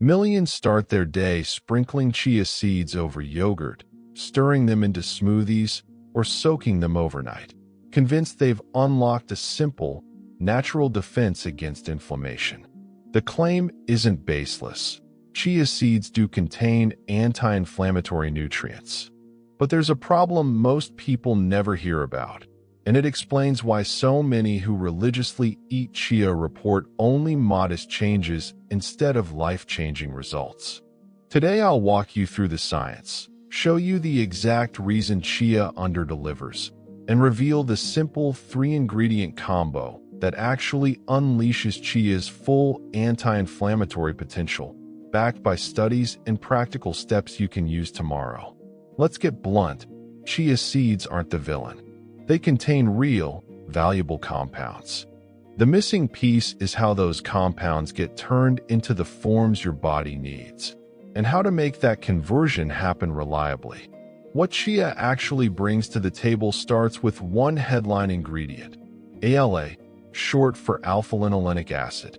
Millions start their day sprinkling chia seeds over yogurt, stirring them into smoothies, or soaking them overnight, convinced they've unlocked a simple, natural defense against inflammation. The claim isn't baseless. Chia seeds do contain anti-inflammatory nutrients. But there's a problem most people never hear about, and it explains why so many who religiously eat chia report only modest changes instead of life-changing results. Today I'll walk you through the science, show you the exact reason chia underdelivers, and reveal the simple 3-ingredient combo that actually unleashes chia's full anti-inflammatory potential, backed by studies and practical steps you can use tomorrow. Let's get blunt. Chia seeds aren't the villain. They contain real, valuable compounds. The missing piece is how those compounds get turned into the forms your body needs, and how to make that conversion happen reliably. What chia actually brings to the table starts with one headline ingredient: ALA, short for alpha-linolenic acid.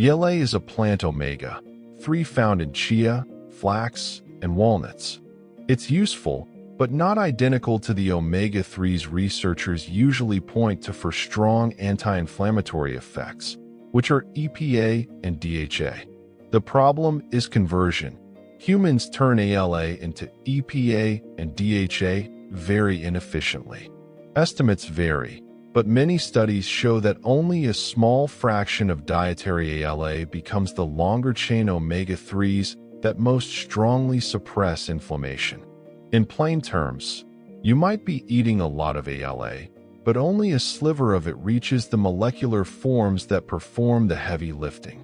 ALA is a plant omega-3 found in chia, flax, and walnuts. It's useful, but not identical to the omega-3s researchers usually point to for strong anti-inflammatory effects, which are EPA and DHA. The problem is conversion. Humans turn ALA into EPA and DHA very inefficiently. Estimates vary, but many studies show that only a small fraction of dietary ALA becomes the longer-chain omega-3s that most strongly suppress inflammation. In plain terms, you might be eating a lot of ALA, but only a sliver of it reaches the molecular forms that perform the heavy lifting.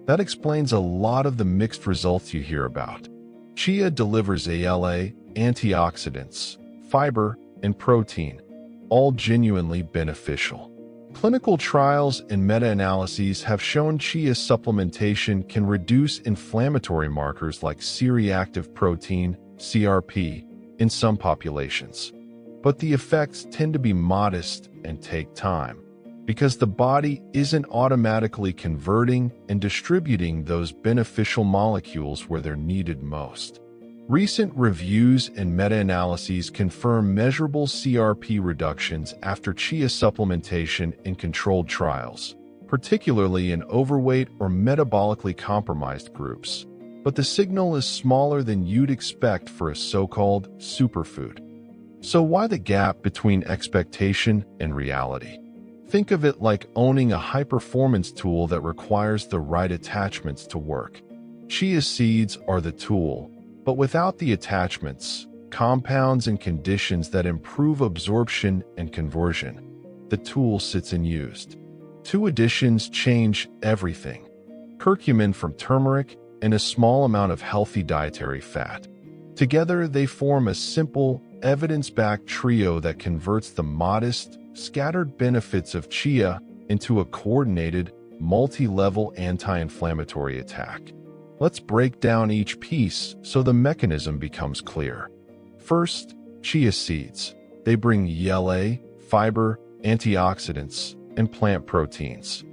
That explains a lot of the mixed results you hear about. Chia delivers ALA, antioxidants, fiber, and protein, all genuinely beneficial. Clinical trials and meta-analyses have shown chia supplementation can reduce inflammatory markers like C-reactive protein, CRP, in some populations. But the effects tend to be modest and take time, because the body isn't automatically converting and distributing those beneficial molecules where they're needed most. Recent reviews and meta-analyses confirm measurable CRP reductions after chia supplementation in controlled trials, particularly in overweight or metabolically compromised groups. But the signal is smaller than you'd expect for a so-called superfood. So why the gap between expectation and reality? Think of it like owning a high-performance tool that requires the right attachments to work. Chia seeds are the tool, but without the attachments, compounds, and conditions that improve absorption and conversion, the tool sits unused. Two additions change everything: curcumin from turmeric and a small amount of healthy dietary fat. Together, they form a simple, evidence-backed trio that converts the modest, scattered benefits of chia into a coordinated, multi-level anti-inflammatory attack. Let's break down each piece so the mechanism becomes clear. First, chia seeds. They bring ALA, fiber, antioxidants, and plant proteins.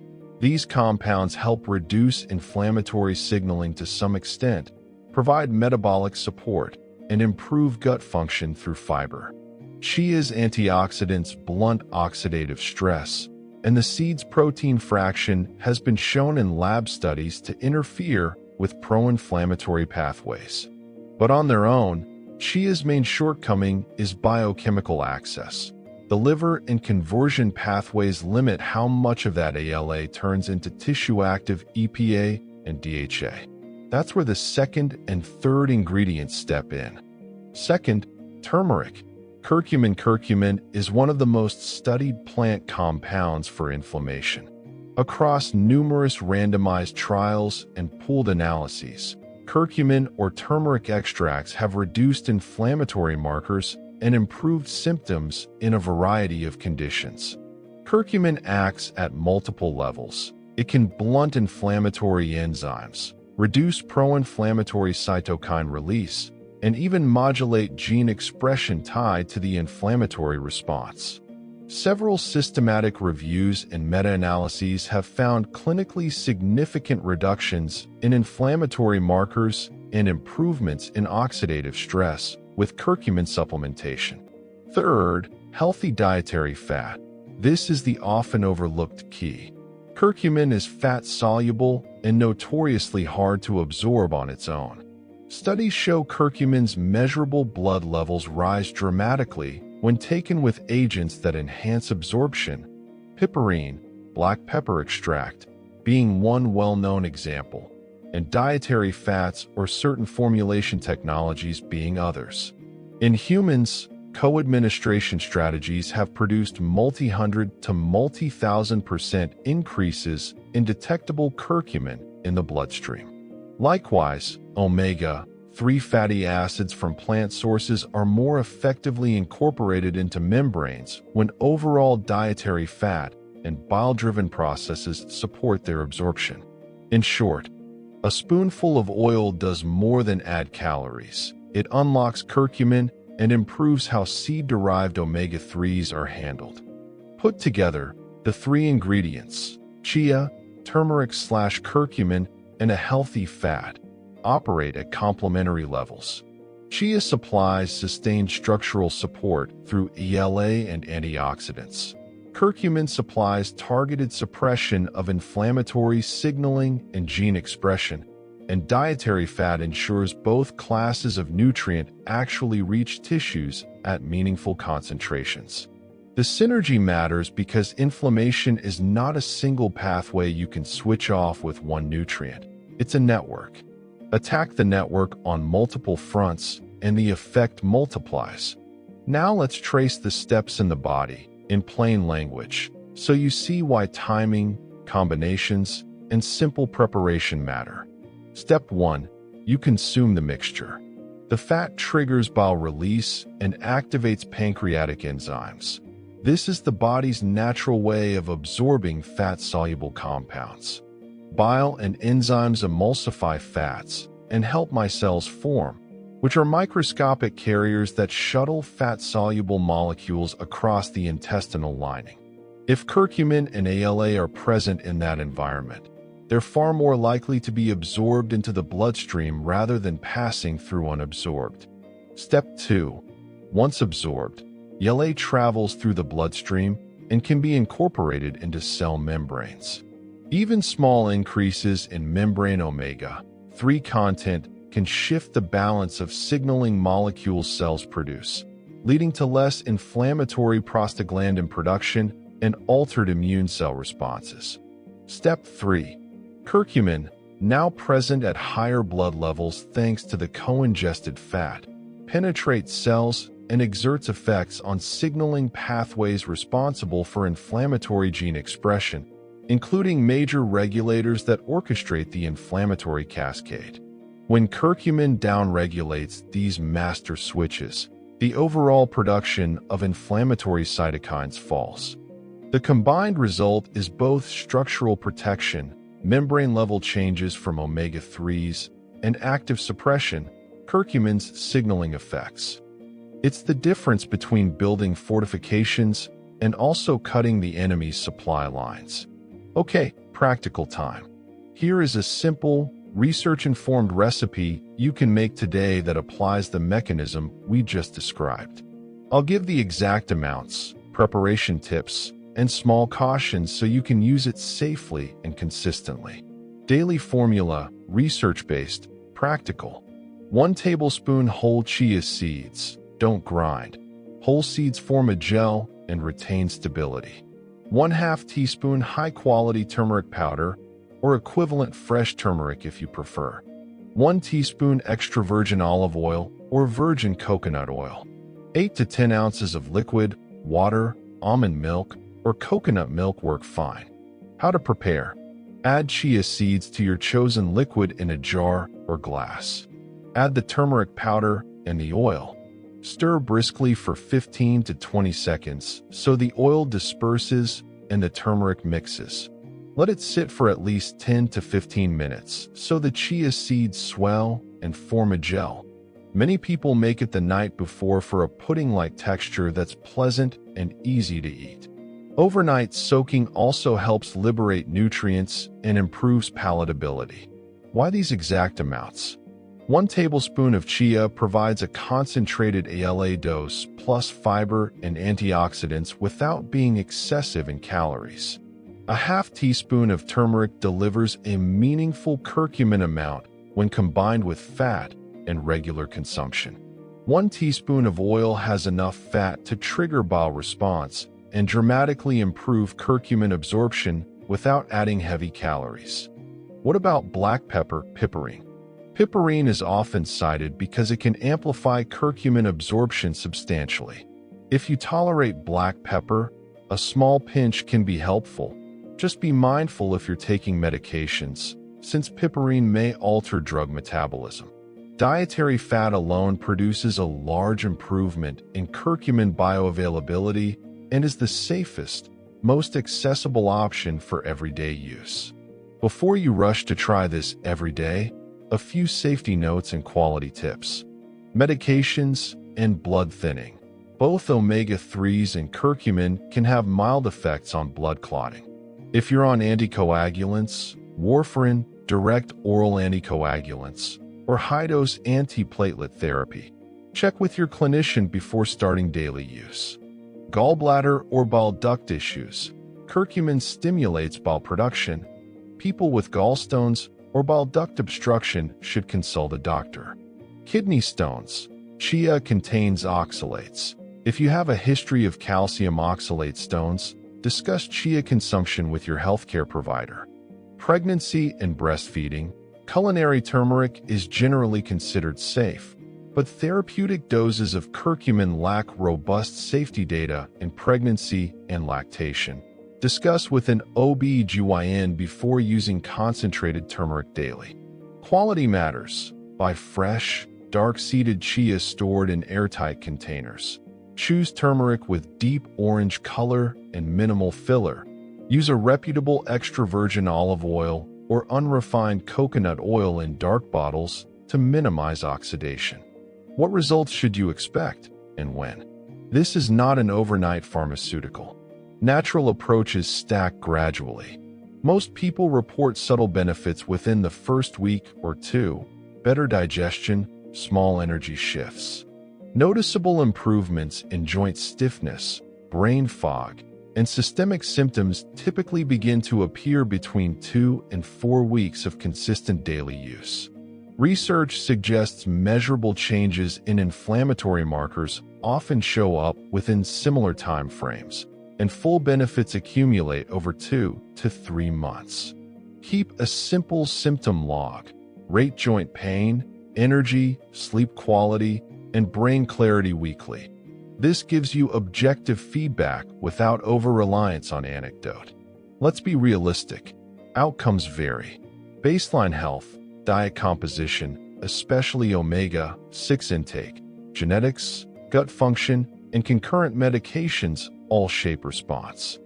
These compounds help reduce inflammatory signaling to some extent, provide metabolic support, and improve gut function through fiber. Chia's antioxidants blunt oxidative stress, and the seed's protein fraction has been shown in lab studies to interfere with pro-inflammatory pathways. But on their own, chia's main shortcoming is biochemical access. The liver and conversion pathways limit how much of that ALA turns into tissue-active EPA and DHA. That's where the second and third ingredients step in. Second, turmeric. Curcumin. Curcumin is one of the most studied plant compounds for inflammation. Across numerous randomized trials and pooled analyses, curcumin or turmeric extracts have reduced inflammatory markers and improved symptoms in a variety of conditions. Curcumin acts at multiple levels. It can blunt inflammatory enzymes, reduce pro-inflammatory cytokine release, and even modulate gene expression tied to the inflammatory response. Several systematic reviews and meta-analyses have found clinically significant reductions in inflammatory markers and improvements in oxidative stress with curcumin supplementation. Third, healthy dietary fat. This is the often overlooked key. Curcumin is fat-soluble and notoriously hard to absorb on its own. Studies show curcumin's measurable blood levels rise dramatically when taken with agents that enhance absorption, piperine, black pepper extract, being one well-known example, and dietary fats or certain formulation technologies being others. In humans, co-administration strategies have produced multi-hundred to multi-thousand% increases in detectable curcumin in the bloodstream. Likewise, omega-3 fatty acids from plant sources are more effectively incorporated into membranes when overall dietary fat and bile-driven processes support their absorption. In short, a spoonful of oil does more than add calories. It unlocks curcumin and improves how seed-derived omega-3s are handled. Put together, the three ingredients, chia, turmeric/curcumin, and a healthy fat, operate at complementary levels. Chia supplies sustained structural support through ELA and antioxidants. Curcumin supplies targeted suppression of inflammatory signaling and gene expression, and dietary fat ensures both classes of nutrient actually reach tissues at meaningful concentrations. The synergy matters because inflammation is not a single pathway you can switch off with one nutrient. It's a network. Attack the network on multiple fronts, and the effect multiplies. Now let's trace the steps in the body, in plain language, so you see why timing, combinations, and simple preparation matter. Step 1. You consume the mixture. The fat triggers bile release and activates pancreatic enzymes. This is the body's natural way of absorbing fat-soluble compounds. Bile and enzymes emulsify fats and help micelles form, which are microscopic carriers that shuttle fat-soluble molecules across the intestinal lining. If curcumin and ALA are present in that environment, they're far more likely to be absorbed into the bloodstream rather than passing through unabsorbed. Step 2. Once absorbed, ALA travels through the bloodstream and can be incorporated into cell membranes. Even small increases in membrane omega-3 content can shift the balance of signaling molecules cells produce, leading to less inflammatory prostaglandin production and altered immune cell responses. Step 3. Curcumin, now present at higher blood levels thanks to the co-ingested fat, penetrates cells and exerts effects on signaling pathways responsible for inflammatory gene expression, including major regulators that orchestrate the inflammatory cascade. When curcumin downregulates these master switches, the overall production of inflammatory cytokines falls. The combined result is both structural protection, membrane-level changes from omega-3s, and active suppression, curcumin's signaling effects. It's the difference between building fortifications and also cutting the enemy's supply lines. Okay, practical time. Here is a simple, research-informed recipe you can make today that applies the mechanism we just described. I'll give the exact amounts, preparation tips, and small cautions so you can use it safely and consistently. Daily formula, research-based, practical. 1 tablespoon whole chia seeds, don't grind. Whole seeds form a gel and retain stability. 1/2 teaspoon high-quality turmeric powder, or equivalent fresh turmeric if you prefer. 1 teaspoon extra virgin olive oil or virgin coconut oil. 8 to 10 ounces of liquid, water, almond milk, or coconut milk work fine. How to prepare? Add chia seeds to your chosen liquid in a jar or glass. Add the turmeric powder and the oil. Stir briskly for 15 to 20 seconds so the oil disperses and the turmeric mixes. Let it sit for at least 10 to 15 minutes so the chia seeds swell and form a gel. Many people make it the night before for a pudding-like texture that's pleasant and easy to eat. Overnight soaking also helps liberate nutrients and improves palatability. Why these exact amounts? 1 tablespoon of chia provides a concentrated ALA dose plus fiber and antioxidants without being excessive in calories. A half teaspoon of turmeric delivers a meaningful curcumin amount when combined with fat and regular consumption. 1 teaspoon of oil has enough fat to trigger bile response and dramatically improve curcumin absorption without adding heavy calories. What about black pepper, piperine? Piperine is often cited because it can amplify curcumin absorption substantially. If you tolerate black pepper, a small pinch can be helpful. Just be mindful if you're taking medications, since piperine may alter drug metabolism. Dietary fat alone produces a large improvement in curcumin bioavailability and is the safest, most accessible option for everyday use. Before you rush to try this every day, a few safety notes and quality tips. Medications and blood thinning. Both omega-3s and curcumin can have mild effects on blood clotting. If you're on anticoagulants, warfarin, direct oral anticoagulants, or high-dose antiplatelet therapy, check with your clinician before starting daily use. Gallbladder or bile duct issues. Curcumin stimulates bile production. People with gallstones or bile duct obstruction should consult a doctor. Kidney stones. Chia contains oxalates. If you have a history of calcium oxalate stones, discuss chia consumption with your healthcare provider. Pregnancy and breastfeeding. Culinary turmeric is generally considered safe, but therapeutic doses of curcumin lack robust safety data in pregnancy and lactation. Discuss with an OB/GYN before using concentrated turmeric daily. Quality matters. Buy fresh, dark-seeded chia stored in airtight containers. Choose turmeric with deep orange color and minimal filler. Use a reputable extra virgin olive oil or unrefined coconut oil in dark bottles to minimize oxidation. What results should you expect and when? This is not an overnight pharmaceutical. Natural approaches stack gradually. Most people report subtle benefits within the first week or two: better digestion, small energy shifts. Noticeable improvements in joint stiffness, brain fog, and systemic symptoms typically begin to appear between 2 and 4 weeks of consistent daily use. Research suggests measurable changes in inflammatory markers often show up within similar time frames, and full benefits accumulate over 2 to 3 months. Keep a simple symptom log. Rate joint pain, energy, sleep quality, and brain clarity weekly. This gives you objective feedback without over-reliance on anecdote. Let's be realistic. Outcomes vary. Baseline health, diet composition, especially omega-6 intake, genetics, gut function, and concurrent medications all shape response.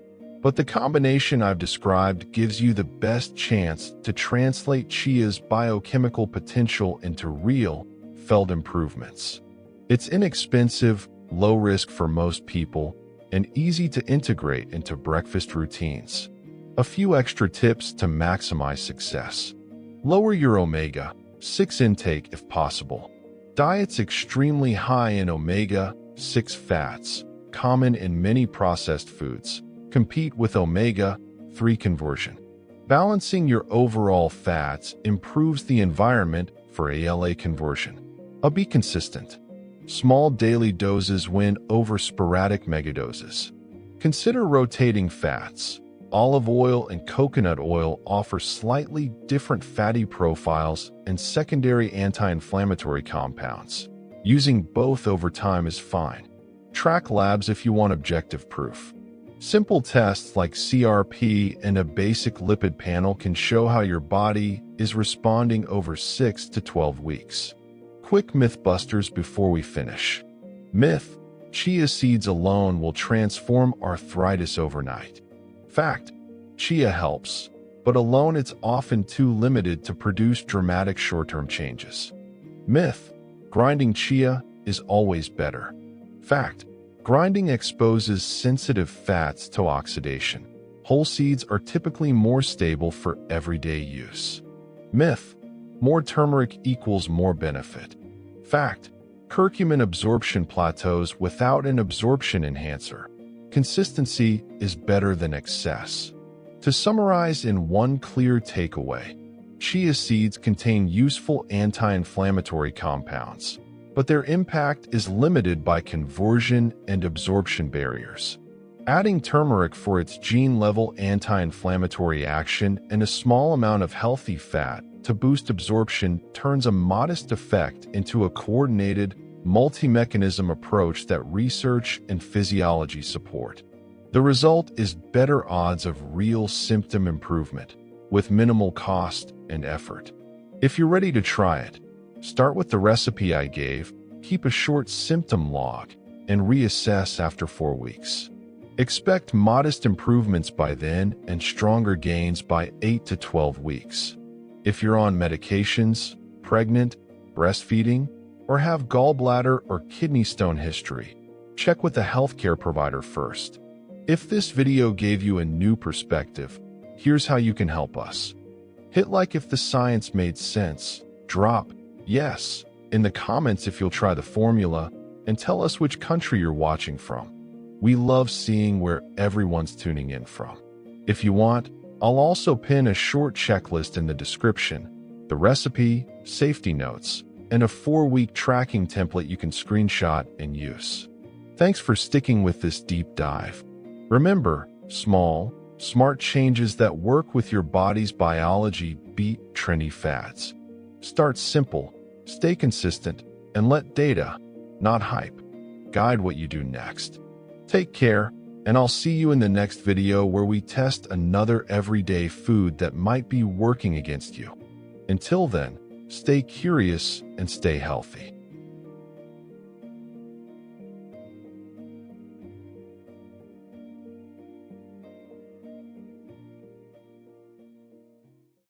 But the combination I've described gives you the best chance to translate chia's biochemical potential into real, felt improvements. It's inexpensive, low risk for most people, and easy to integrate into breakfast routines. A few extra tips to maximize success. Lower your omega-6 intake if possible. Diets extremely high in omega-6 fats, common in many processed foods, compete with omega-3 conversion. Balancing your overall fats improves the environment for ALA conversion. Be consistent. Small daily doses win over sporadic megadoses. Consider rotating fats. Olive oil and coconut oil offer slightly different fatty profiles and secondary anti-inflammatory compounds. Using both over time is fine. Track labs if you want objective proof. Simple tests like CRP and a basic lipid panel can show how your body is responding over 6 to 12 weeks. Quick myth busters before we finish. Myth: chia seeds alone will transform arthritis overnight. Fact: chia helps, but alone it's often too limited to produce dramatic short-term changes. Myth: grinding chia is always better. Fact: Grinding exposes sensitive fats to oxidation. Whole seeds are typically more stable for everyday use. Myth: more turmeric equals more benefit. Fact: curcumin absorption plateaus without an absorption enhancer. Consistency is better than excess. To summarize in one clear takeaway, chia seeds contain useful anti-inflammatory compounds, but their impact is limited by conversion and absorption barriers. Adding turmeric for its gene-level anti-inflammatory action and a small amount of healthy fat to boost absorption turns a modest effect into a coordinated, multi-mechanism approach that research and physiology support. The result is better odds of real symptom improvement, with minimal cost and effort. If you're ready to try it, start with the recipe I gave, keep a short symptom log, and reassess after 4 weeks. Expect modest improvements by then and stronger gains by 8 to 12 weeks. If you're on medications, pregnant, breastfeeding, or have gallbladder or kidney stone history, check with a healthcare provider first. If this video gave you a new perspective, here's how you can help us. Hit like if the science made sense, drop yes in the comments if you'll try the formula, and tell us which country you're watching from. We love seeing where everyone's tuning in from. If you want, I'll also pin a short checklist in the description, the recipe, safety notes, and a 4-week tracking template you can screenshot and use. Thanks for sticking with this deep dive. Remember, small, smart changes that work with your body's biology beat trendy fads. Start simple, stay consistent, and let data, not hype, guide what you do next. Take care, and I'll see you in the next video where we test another everyday food that might be working against you. Until then, stay curious and stay healthy.